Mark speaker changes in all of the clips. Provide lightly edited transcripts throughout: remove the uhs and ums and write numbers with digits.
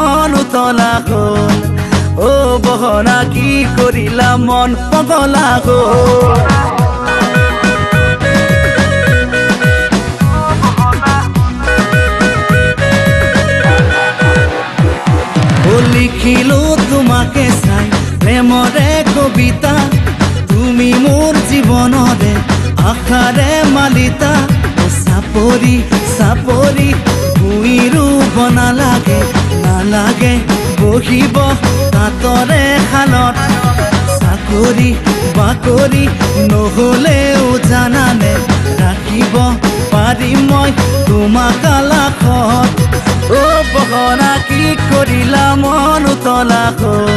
Speaker 1: মন উতলা হ'ল ও বহনা কি কৰিলা মন পগলা হ'ল লিখিলো তোমাকে চাই প্ৰেমৰে কবিতা তুমি মোৰ জীৱনৰে আশাৰে মালিতা চাপৰি চাপৰি ভুইৰো বনালাগে নালাগে বহিব তাতৰে শালত চাকৰি বাকৰি নহ'লেও জানানে ৰাখিব পাৰিম মই তোমাক আলাসত ও বহনা কি কৰিলা মন উতলা হ'ল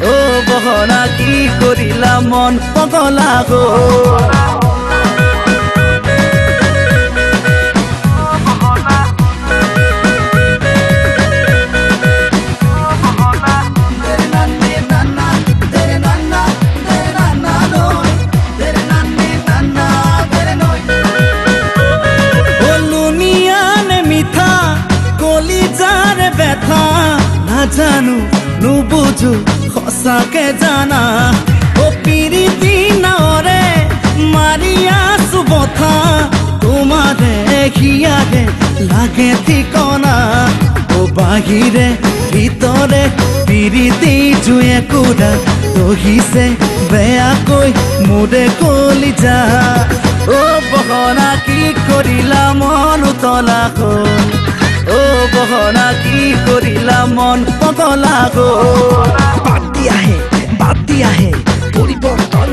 Speaker 1: ও বহনা কি কৰিলা মন পগলা হ'ল জানো নুবুজো সঁচাকে জানা ও পিৰিতি নাৱৰে মাৰি আছো বথা তোমাৰে হিয়াৰে লাগে ঠিকনা ও বাহিৰে ভিতৰে পিৰিতি জুয়ে কুৰা দহিছে বেয়াকৈ মোৰে কলিজা ও বহনা কি কৰিলা মন উতলা হ'ল ও বহনা কি কৰিলা মন পগলা হ'ল
Speaker 2: বাতি আহে পৰিৱৰ্তন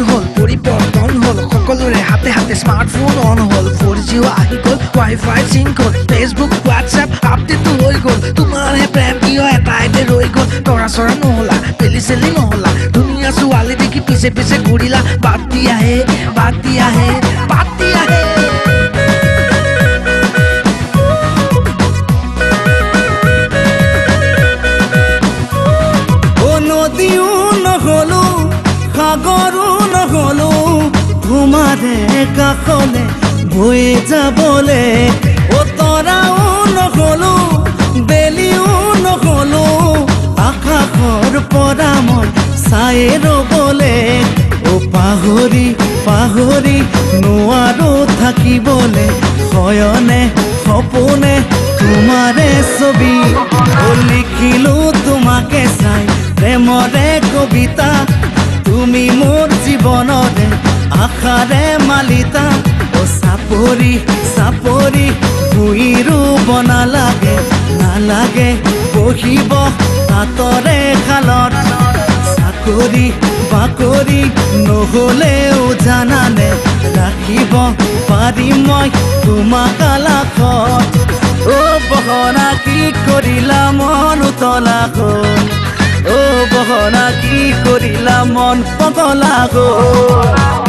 Speaker 2: হ'ল সকলোৰে হাতে হাতে স্মাৰ্টফোন অন হ'ল 4G আহি গ'ল ৱাইফাই চিংক হ'ল ফেচবুক হোৱাটছএপ আপডেটটো হৈ গ'ল তোমাৰহে প্ৰেম কিয় এটাইতে ৰৈ গ'ল তৰা চৰা নহ'লা পেলি চেলি নহ'লা ধুনীয়া ছোৱালী দেখি পিছে পিছে ঘূৰিলা বাতি আহে
Speaker 1: সাগৰো নহ'লো তোমাৰে কাষলে বৈ যাবলে ও তৰাও নহ'লো বেলিও নহ'লো আকাশৰ পৰা মই চাই ৰ'বলে ও পাহৰি পাহৰি নোৱাৰো থাকিবলে শয়নে সপোনে তোমাৰে ছবি ও লিখিলো তোমাকে চাই প্ৰেমৰে কবিতা তুমি মোৰ জীৱনৰে আশাৰে মালিতা ও চাপৰি চাপৰি ভুইৰো বনালাগে নালাগে বহিব তাতৰে শালত চাকৰি বাকৰি নহ'লেও জানানে ৰাখিব পাৰিম মই তোমাক আলাসত ও বহনা কি কৰিলা মন উতলা হ'ল ও বহনা কি কৰিলা মন পগলা হ'ল